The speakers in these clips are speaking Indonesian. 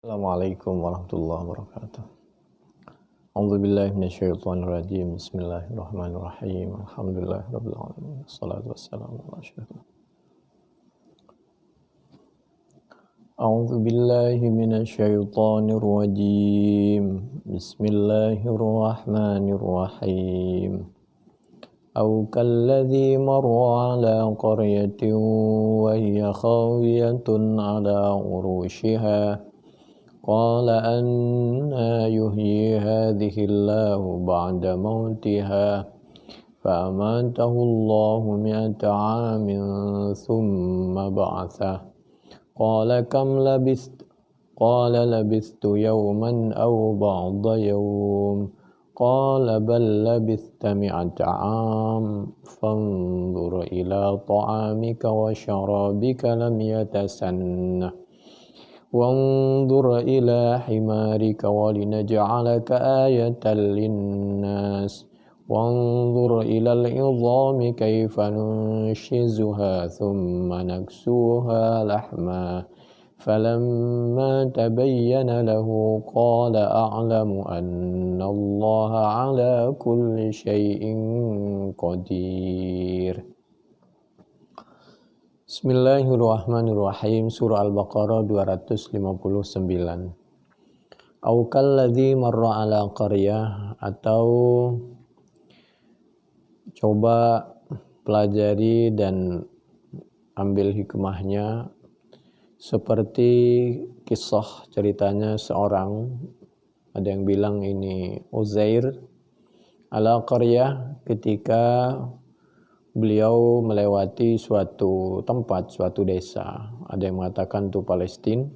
Assalamualaikum warahmatullahi wabarakatuh. A'udzu billahi minasyaitonir rajim. Bismillahirrahmanirrahim. Alhamdulillahirabbil alamin. Wassalatu wassalamu ala asyrofil. A'udzu billahi minasyaitonir rajim. Bismillahirrahmanirrahim. Aw kalladzi marra ala qaryatin wa hiya khawiyatun ala urushiha قال أنى يحيي هذه الله بعد موتها فأماته الله 100 عام ثم بعثه قال كم لبثت قال لبثت يوما أو بعض يوم قال بل لبثت 100 عام فانظر إلى طعامك وشرابك لم يتسنه وانظر إلى حمارك ولنجعلك آية للناس وانظر إلى العظام كيف ننشزها ثم نكسوها لحما فلما تبين له قال أعلم أن الله على كل شيء قدير. Bismillahirrahmanirrahim. Surah Al-Baqarah 259. Au kalladzi marra ala qaryah, atau coba pelajari dan ambil hikmahnya seperti kisah ceritanya seorang, ada yang bilang ini Uzair, ala qaryah, ketika beliau melewati suatu tempat, suatu desa. Ada yang mengatakan itu Palestina.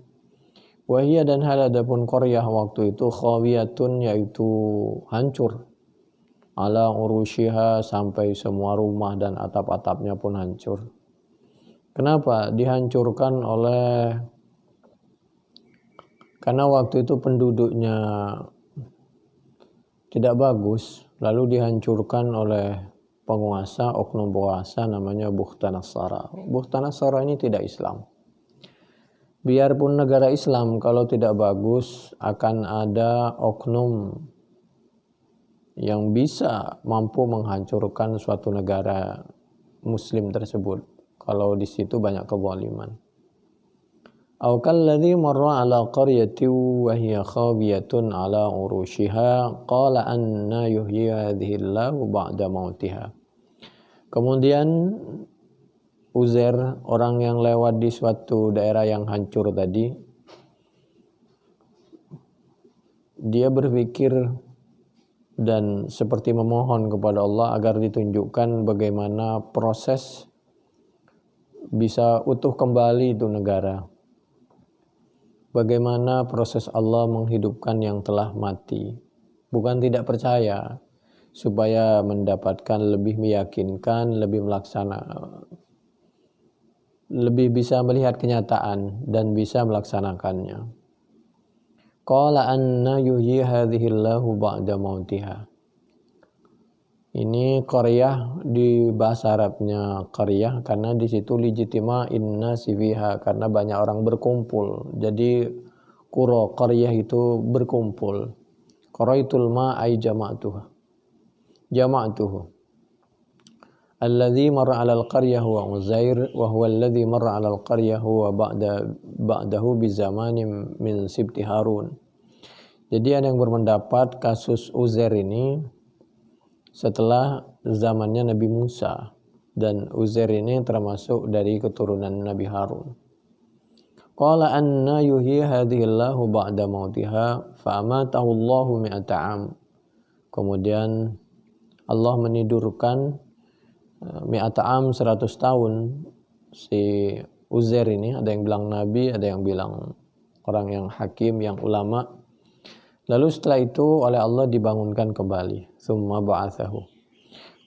Wahia, dan hal adapun Qaryah waktu itu khawiyatun, yaitu hancur. Ala urushiha, sampai semua rumah dan atap-atapnya pun hancur. Kenapa dihancurkan? Karena waktu itu penduduknya tidak bagus, lalu dihancurkan oleh oknum penguasa namanya Bukhtanasara. Bukhtanasara ini tidak Islam. Biarpun negara Islam, kalau tidak bagus akan ada oknum yang bisa mampu menghancurkan suatu negara Muslim tersebut kalau di situ banyak kezaliman. Aw kalladzi marra ala qaryatin wa hiya khawiyatun ala urushiha qala anna yuhyi hadhihi Allahu ba'da mautiha. Kemudian Uzair, orang yang lewat di suatu daerah yang hancur tadi, dia berpikir dan seperti memohon kepada Allah agar ditunjukkan bagaimana proses bisa utuh kembali itu negara. Bagaimana proses Allah menghidupkan yang telah mati. Bukan tidak percaya, supaya mendapatkan lebih meyakinkan, lebih bisa melihat kenyataan dan bisa melaksanakannya. Qala anna yuhyi hadhihi Allahu ba'da mautiha. Ini qaryah, di bahasa Arabnya qaryah karena di situ lijtima'in nasi fiha, karena banyak orang berkumpul. Jadi qura, qaryah itu berkumpul. Qaraitul ma ay jama'tuhu. Alladzi marra 'alal qaryah huwa Uzair wa huwa alladzi marra 'alal qaryah huwa ba'dahu bi zamanin min sibti Harun. Jadi ada yang berpendapat kasus Uzair ini setelah zamannya Nabi Musa, dan Uzair ini termasuk dari keturunan Nabi Harun. Qala anna yuhyi hadhihi Allahu ba'da mautiha fa amatahu Allahu 100 'am. Kemudian Allah menidurkan 100 'am, 100 tahun si Uzair ini. Ada yang bilang nabi, ada yang bilang orang yang hakim, yang ulama. Lalu setelah itu oleh Allah dibangunkan kembali. Tsumma ba'atsahu.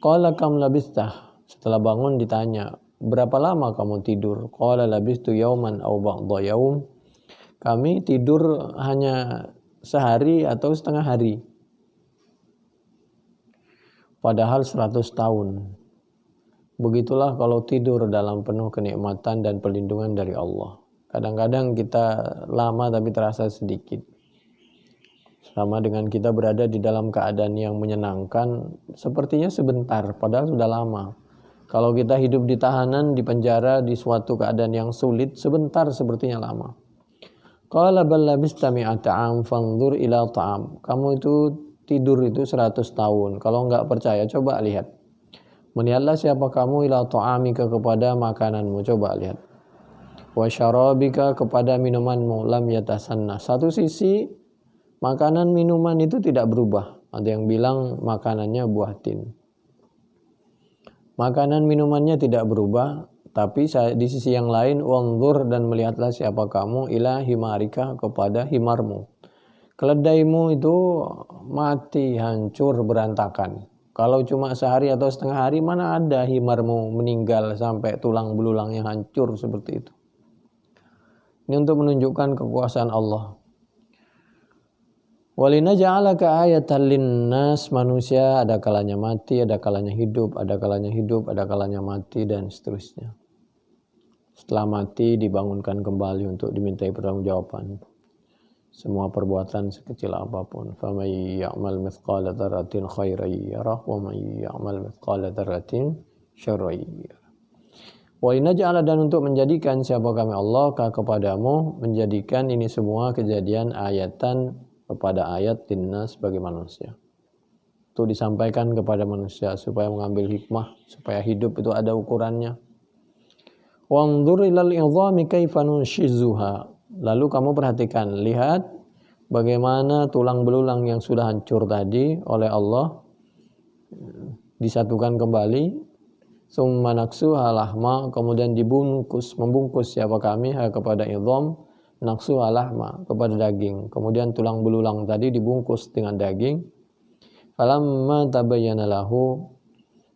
Qala kam labistah. Setelah bangun ditanya, berapa lama kamu tidur? Qala labistu yauman aw ba'dha yaum. Kami tidur hanya sehari atau setengah hari. Padahal 100 tahun. Begitulah kalau tidur dalam penuh kenikmatan dan perlindungan dari Allah. Kadang-kadang kita lama tapi terasa sedikit. Sama dengan kita berada di dalam keadaan yang menyenangkan, sepertinya sebentar, padahal sudah lama. Kalau kita hidup di tahanan, di penjara, di suatu keadaan yang sulit, sebentar sepertinya lama. Qala bal labista mi'ata 'am fanzur ila ta'am. Kamu itu tidur itu 100 tahun. Kalau enggak percaya, coba lihat. Melihatlah siapa kamu ila ta'amika kepada makananmu, coba lihat. Wa syarabika kepada minumanmu, lam yatasanna. Satu sisi makanan minuman itu tidak berubah. Ada yang bilang makanannya buah tin. Makanan minumannya tidak berubah, tapi di sisi yang lain wanzur dan melihatlah siapa kamu ila himarika kepada himarmu. Keledaimu itu mati, hancur, berantakan. Kalau cuma sehari atau setengah hari, mana ada himarmu meninggal sampai tulang belulangnya hancur seperti itu. Ini untuk menunjukkan kekuasaan Allah. Walinaj'alaka ayatan linnas, manusia ada kalanya mati, ada kalanya hidup, ada kalanya hidup, ada kalanya mati, dan seterusnya. Setelah mati dibangunkan kembali untuk dimintai pertanggungjawaban semua perbuatan sekecil apapun. Faman ya'mal mithqala dzarratin khairan yarah wa man ya'mal mithqala dzarratin syarran yarah. Wa inaj'ala, dan untuk menjadikan siapa kami Allah kepadamu, menjadikan ini semua kejadian ayatan kepada ayat linnas bagi manusia. Itu disampaikan kepada manusia supaya mengambil hikmah, supaya hidup itu ada ukurannya. Wanzur ilal idhami kaifa nunshizuha. Lalu kamu perhatikan, lihat bagaimana tulang belulang yang sudah hancur tadi oleh Allah disatukan kembali. Summa naksuha lahma, kemudian membungkus siapa kami kepada idham, naksuha lahma kepada daging. Kemudian tulang belulang tadi dibungkus dengan daging. Falamma tabayyana lahu,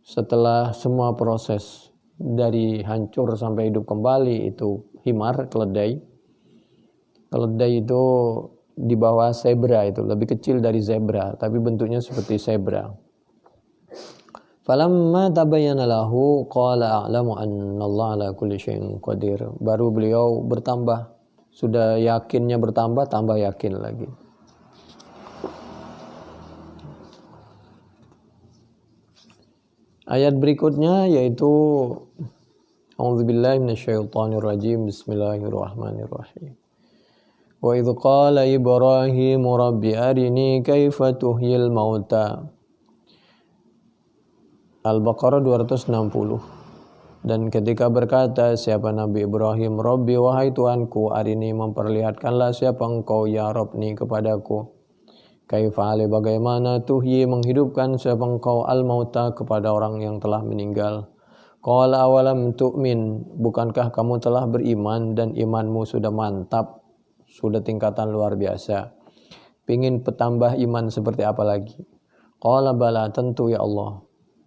setelah semua proses dari hancur sampai hidup kembali itu himar, keledai. Keledai itu di bawah zebra, itu lebih kecil dari zebra tapi bentuknya seperti zebra. Falamma tabayyana lahu qala a'lamu anna Allah ala kulli syai'in qadir. Baru beliau bertambah, sudah yakinnya bertambah, tambah yakin lagi. Ayat berikutnya yaitu A'udzubillahi minasyaitonir rajim. Bismillahirrahmanirrahim. Wa idh qala Ibrahim rabbi arini kaifa tuhyil mauta. Al-Baqarah 260. Dan ketika berkata siapa Nabi Ibrahim, Rabbi wahai Tuhanku, arini memperlihatkanlah siapa engkau ya Rabbni kepadaku. Kaifa ali bagaimana tuhyi menghidupkan siapa engkau al-mauta kepada orang yang telah meninggal. Qala awalam tu'min, bukankah kamu telah beriman dan imanmu sudah mantap, sudah tingkatan luar biasa. Pingin petambah iman seperti apa lagi? Qala bala, tentu ya Allah.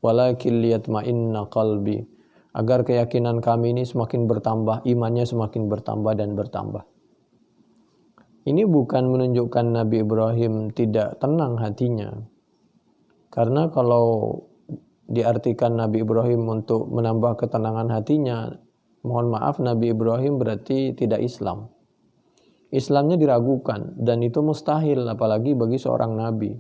Walakin liyatma'inna qalbi, agar keyakinan kami ini semakin bertambah, imannya semakin bertambah dan bertambah. Ini bukan menunjukkan Nabi Ibrahim tidak tenang hatinya. Karena kalau diartikan Nabi Ibrahim untuk menambah ketenangan hatinya, mohon maaf, Nabi Ibrahim berarti tidak Islam. Islamnya diragukan dan itu mustahil apalagi bagi seorang Nabi.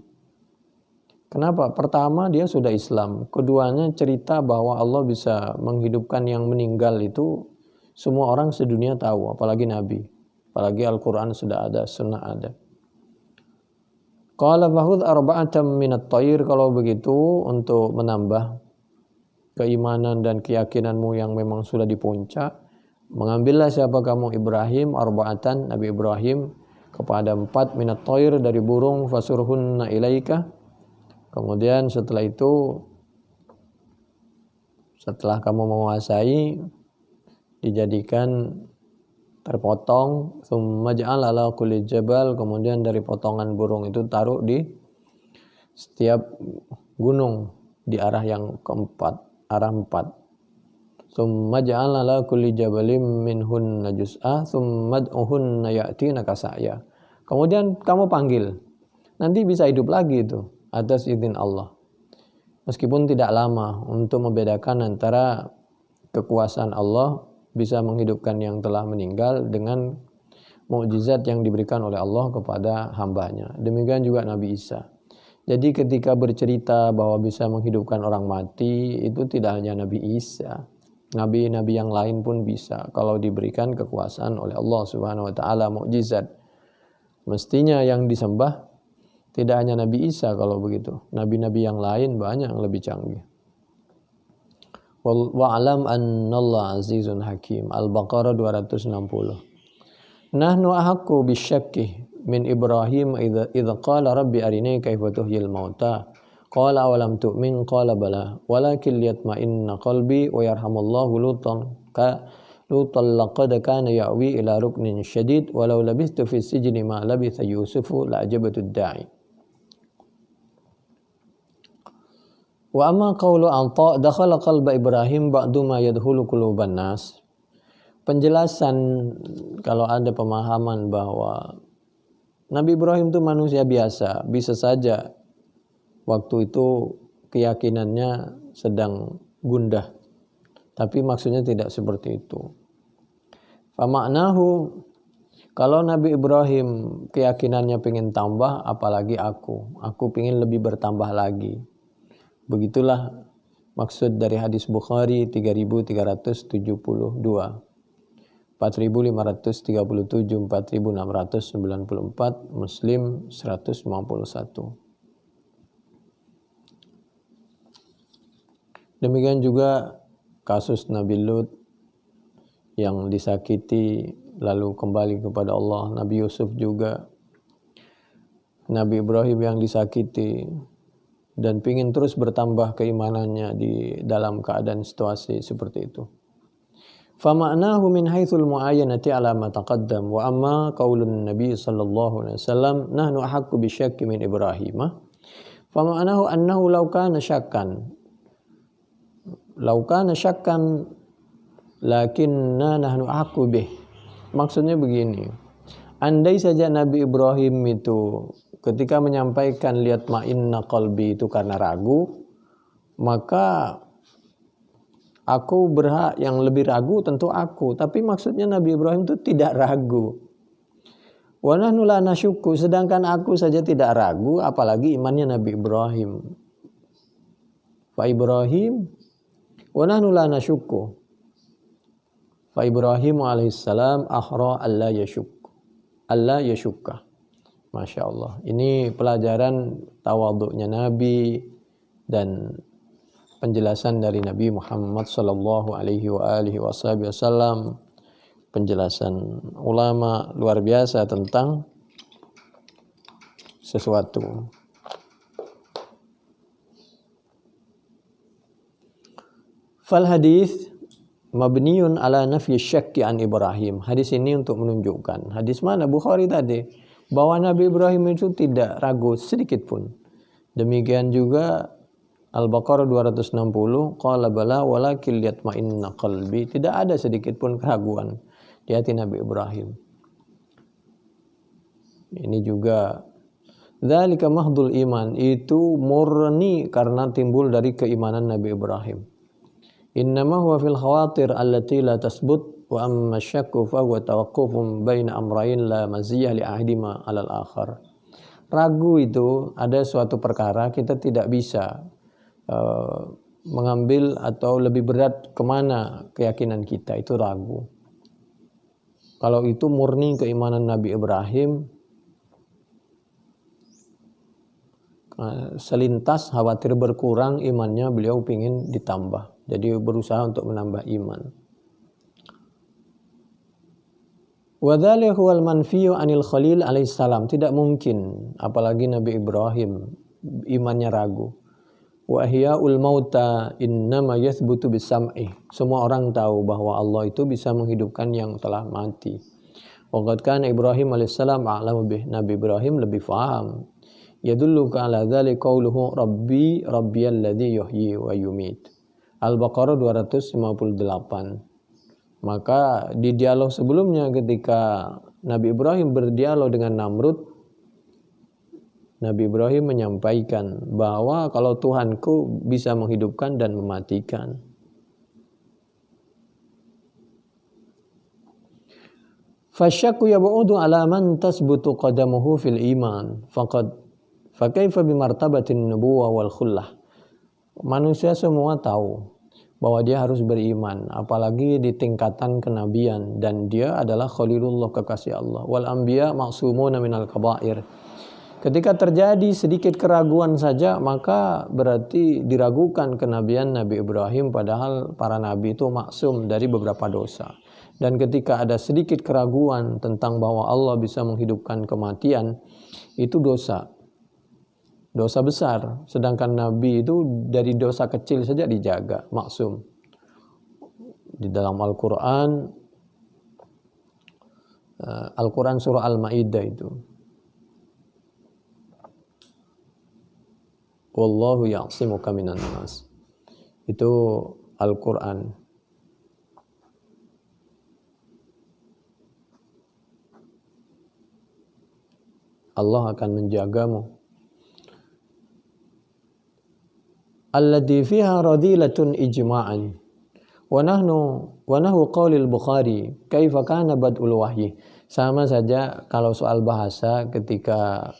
Kenapa? Pertama, dia sudah Islam. Keduanya, cerita bahwa Allah bisa menghidupkan yang meninggal itu semua orang sedunia tahu, apalagi Nabi. Apalagi Al-Quran sudah ada, sunnah ada. Qala fahud arba'atam minat tayr, kalau begitu untuk menambah keimanan dan keyakinanmu yang memang sudah di puncak, mengambillah siapa kamu Ibrahim, arba'atan, Nabi Ibrahim, kepada 4 minat tayr dari burung, fasurhunna ilaika. Kemudian setelah itu, setelah kamu menguasai, dijadikan terpotong, tsumma ja'ala ala kulli jabal, kemudian dari potongan burung itu taruh di setiap gunung di arah yang keempat, arah 4. Tsumma ja'ala ala kulli jabalim minhunna juz'a, tsumma ad'uhunna ya'tinaka sa'ya. Kemudian kamu panggil, nanti bisa hidup lagi itu atas izin Allah. Meskipun tidak lama untuk membedakan antara kekuasaan Allah bisa menghidupkan yang telah meninggal dengan mukjizat yang diberikan oleh Allah kepada hambanya. Demikian juga Nabi Isa. Jadi ketika bercerita bahwa bisa menghidupkan orang mati, itu tidak hanya Nabi Isa. Nabi-nabi yang lain pun bisa kalau diberikan kekuasaan oleh Allah Subhanahu wa taala, mukjizat. Mestinya yang disembah tidak hanya Nabi Isa kalau begitu. Nabi-nabi yang lain banyak yang lebih canggih. Wa'alam annallaha azizun hakim. Al-Baqarah 260. Nahnu ahaqqu bisyakki min Ibrahim idza qala rabbi arini kaifa tuhyil mauta. Qala awalam tu'min qala bala walakin liyatma'inna qalbi wa yarhamullahu lutan laqad kana ya'wi ila ruknin syadid walau labistu fi sijni ma labitha yusufu la'ajabatu da'i. Wa amma qawlu anta dakhala qalba Ibrahim ba'du ma yadkhulu quluban nas. Penjelasan kalau ada pemahaman bahwa Nabi Ibrahim itu manusia biasa, bisa saja waktu itu keyakinannya sedang gundah. Tapi maksudnya tidak seperti itu. Fa maknahu, kalau Nabi Ibrahim keyakinannya pengen tambah, apalagi aku pengen lebih bertambah lagi. Begitulah maksud dari hadis Bukhari 3372, 4537, 4694, Muslim 151. Demikian juga kasus Nabi Lut yang disakiti lalu kembali kepada Allah. Nabi Yusuf juga, Nabi Ibrahim yang disakiti dan ingin terus bertambah keimanannya di dalam keadaan situasi seperti itu. Fama'nahu min haitsul mu'ayyanati ala ma taqaddam wa amma qaulun Nabi sallallahu alaihi wasallam nahnu ahaqqu bisyakki min Ibrahim. Fama'nahu annahu law kana syakkan lakinna nahnu ahaqqu bih. Maksudnya begini, andai saja Nabi Ibrahim itu ketika menyampaikan liat ma'inna qalbi itu karena ragu, maka aku berhak yang lebih ragu tentu aku. Tapi maksudnya Nabi Ibrahim itu tidak ragu. Wa nahnu la nasyukku, sedangkan aku saja tidak ragu, apalagi imannya Nabi Ibrahim. Fa Ibrahim wa nahnu la nasyukku. Fa Ibrahim alaihissalam ahra alla yashukka. Masya Allah. Ini pelajaran tawaduknya Nabi dan penjelasan dari Nabi Muhammad sallallahu alaihi wasallam. Penjelasan ulama luar biasa tentang sesuatu. Fal hadis mabniun ala nafyi syakki an Ibrahim. Hadis ini untuk menunjukkan. Hadis mana? Bukhari tadi. Bahwa Nabi Ibrahim itu tidak ragu sedikit pun. Demikian juga Al-Baqarah 260, qala bala walakin liyatma'inna qalbi. Tidak ada sedikit pun keraguan di hati Nabi Ibrahim. Ini juga dzalika mahdul iman, itu murni karena timbul dari keimanan Nabi Ibrahim. Innama huwa fil khawatir allati la tasbut wa amma syakku fa huwa tawaqqufun baina amrayn la maziyah li ahadima 'alal akhar. Ragu itu ada suatu perkara kita tidak bisa mengambil atau lebih berat kemana keyakinan kita, itu ragu. Kalau itu murni keimanan Nabi Ibrahim, selintas khawatir berkurang imannya, beliau ingin ditambah. Jadi berusaha untuk menambah iman. Wa dzalika huwal manfiyu anil Khalil alaihissalam. Tidak mungkin apalagi Nabi Ibrahim imannya ragu. Wa ihyaul mauta innama yathbutu bisam'i. Semua orang tahu bahwa Allah itu bisa menghidupkan yang telah mati. Wa qad kana Ibrahim alaihissalam a'lamu bih. Nabi Ibrahim lebih faham. Yadulluka ala dzalika qauluhu rabbi rabbiyalladzi yuhyi wa yumit. Al-Baqarah 258. Maka di dialog sebelumnya ketika Nabi Ibrahim berdialog dengan Namrud, Nabi Ibrahim menyampaikan bahwa kalau Tuhanku bisa menghidupkan dan mematikan. Fasyakku yab'udu ala man tasbutu qadamuhu fil iman fakaifa bimartabatin nubuwah wal khullah. Manusia semua tahu bahwa dia harus beriman, apalagi di tingkatan kenabian, dan dia adalah khalilullah, kekasih Allah. Wal anbiya ma'sumuna minal kaba'ir. Ketika terjadi sedikit keraguan saja, maka berarti diragukan kenabian Nabi Ibrahim, padahal para nabi itu maksum dari beberapa dosa. Dan ketika ada sedikit keraguan tentang bahwa Allah bisa menghidupkan kematian, itu dosa besar. Sedangkan Nabi itu dari dosa kecil saja dijaga, maksum. Di dalam Al-Quran surah Al-Ma'idah itu, Wallahu ya'simuka minan nas. Itu Al-Quran. Allah akan menjagamu. Alladhi fiha radilatun ijma'an. Wa nahu qaulil Bukhari, kaifa kana bad'ul wahyi. Sama saja kalau soal bahasa, ketika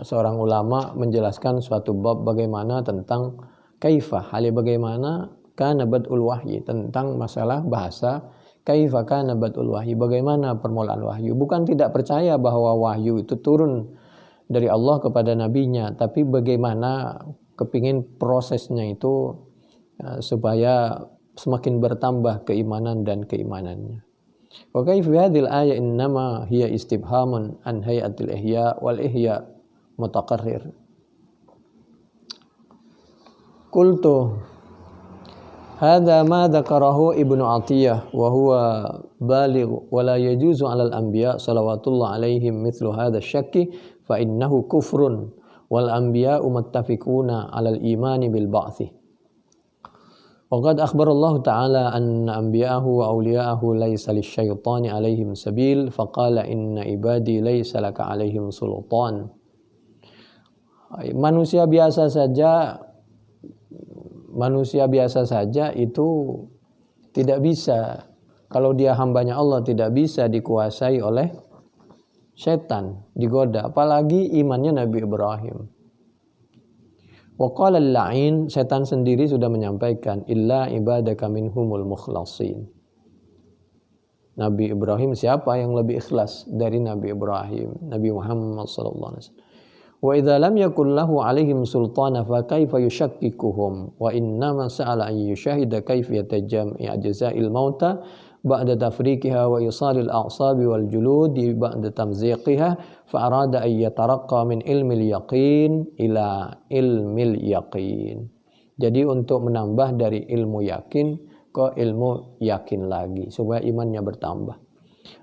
seorang ulama menjelaskan suatu bab bagaimana tentang kaifa, bagaimana kana bad'ul wahyi, tentang masalah bahasa. Kaifa kana bad'ul wahyi, bagaimana permulaan wahyu. Bukan tidak percaya bahwa wahyu itu turun dari Allah kepada nabinya, tapi bagaimana kepingin prosesnya itu supaya semakin bertambah keimanan dan keimanannya. Wa kaifa hadhil ayat innama hiya istibhamun an hayatil ihya wal ihya mutaqarrir. Qultu hadza ma dzakarahu Ibnu Athiyah wa huwa baligh wa la yajuzu 'alal anbiya salawatullah alaihim mithlu hadha syakki fa innahu kufrun wal anbiya'u muttafiquna 'alal imani bil ba'thi. Wa qad akhbara Allah ta'ala anna anbiya'ahu wa awliya'ahu laysa lisyaitani 'alaihim sabil faqala inna ibadi laysa laka 'alaihim sultan. Manusia biasa saja itu tidak bisa, kalau dia hambanya Allah, tidak bisa dikuasai oleh setan, digoda, apalagi imannya Nabi Ibrahim. Wa qala al-la'in, setan sendiri sudah menyampaikan, illa ibadaka minhumul mukhlasin. Nabi Ibrahim, siapa yang lebih ikhlas dari Nabi Ibrahim? Nabi Muhammad sallallahu alaihi wasallam. Wa idza lam yakul lahu alaihim sultana fa kaifa yushakkikuhum wa innama sa'ala an yushahida kayfiyata jam'i ajza'il mauta ba'da tafriqiha wa isalil a'sabi wal juludi ba'da tamziqiha fa arada an yataraqqa min ilmil yaqin ila ilmil yaqin. Jadi untuk menambah dari ilmu yakin ke ilmu yakin lagi supaya imannya bertambah.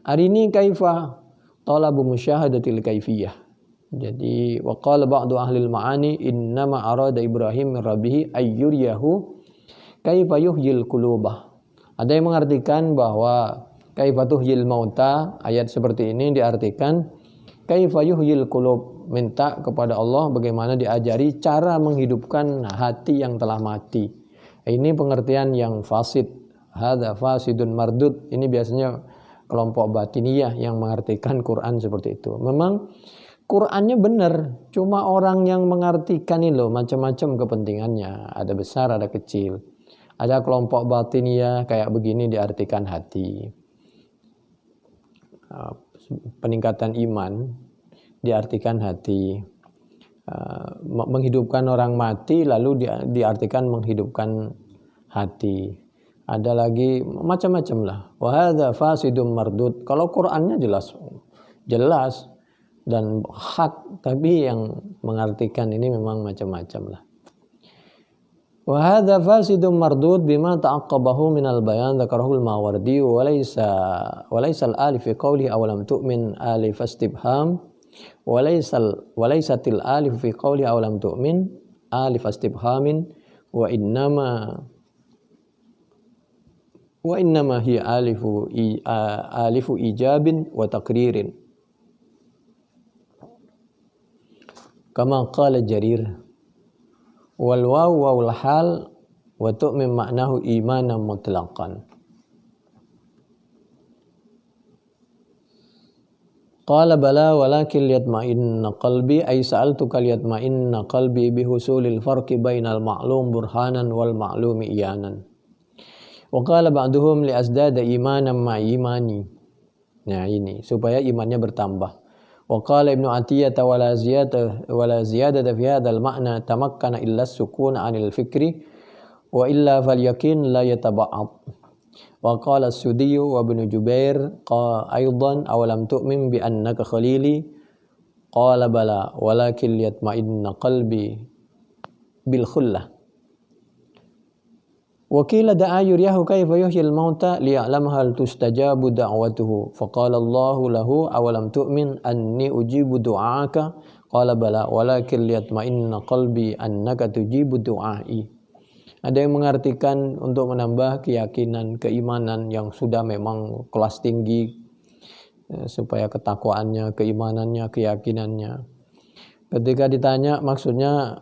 Hari ini kaifa talabu musyahadatil kaifiyah. Jadi waqala ba'du ahlil ma'ani innama arada Ibrahim min rabbih ayyuriyahu kaifa yuhyil qulubah. Ada yang mengartikan bahwa kaifa tuhyil mauta, ayat seperti ini diartikan kaifa yuhyil qulub, minta kepada Allah bagaimana diajari cara menghidupkan hati yang telah mati. Ini pengertian yang fasid, hadza fasidun mardud. Ini biasanya kelompok batiniyah yang mengartikan Quran seperti itu. Memang Qurannya benar, cuma orang yang mengartikan ini loh macam-macam kepentingannya, ada besar ada kecil. Ada kelompok batiniyah kayak begini diartikan hati, peningkatan iman diartikan hati, menghidupkan orang mati lalu diartikan menghidupkan hati. Ada lagi macam-macam lah. Wa hadza fasidum mardud. Kalau Qurannya jelas dan hak, tapi yang mengartikan ini memang macam-macam lah. Wa hadza fasidun mardud bima ta'aqqabahu min al-bayan dzakarahu al-Mawardi wa laysa al-alif fi qawli aw lam tu'min alif istibham wa laysatil alif fi qawli aw lam tu'min alif istibhamin wa innama hiya alifu ijabin wa taqririn. Kama qala Jarir wal wawu wal hal wa tu'min ma'nahu imanan mutlaqan. Qala bala walakin liyatma'inna qalbi ay sa'altuka liyatma'inna qalbi bihusulil farqi bainal ma'lum burhanan wal ma'lumi iyanan. Wa qala ba'duhum li'azdada imanan ma'imani. Nah ini supaya imannya bertambah. Wa qala Ibnu Atiyah wala ziyadata fi hadzal ma'na tamakkana illa sukun 'anil fikri wa illa fal yakin la yataba'ad. Wa qala as-Suddi wa Ibnu Jubair aidan awalam tu'min bi annaka khalili qala bala walakin liyatma'inna qalbi bil khullah. Wa qila da'a yuriyahu kayfa yuhyil mauta liya'lam hal tustajabu da'watuhu faqala Allahu lahu awalam tu'min anni ujibu du'aaka qala bala walakin liyatma'inna qalbi annaka tujibu du'ai. Ada yang mengartikan untuk menambah keyakinan, keimanan yang sudah memang kelas tinggi, supaya ketakwaannya, keimanannya, keyakinannya. Ketika ditanya maksudnya,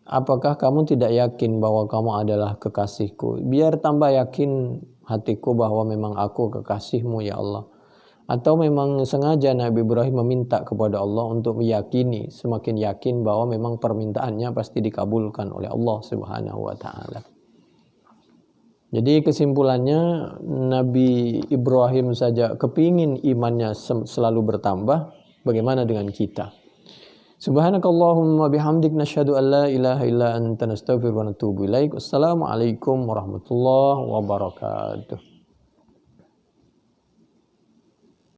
apakah kamu tidak yakin bahwa kamu adalah kekasihku? Biar tambah yakin hatiku bahwa memang aku kekasihmu ya Allah. Atau memang sengaja Nabi Ibrahim meminta kepada Allah untuk meyakini, semakin yakin bahwa memang permintaannya pasti dikabulkan oleh Allah Subhanahu wa taala. Jadi kesimpulannya Nabi Ibrahim saja kepingin imannya selalu bertambah, bagaimana dengan kita? Subhanakallahumma bihamdik nasyhadu an la ilaha illa anta nastaghfiruka wa natubu ilaik. Wassalamualaikum warahmatullahi wabarakatuh.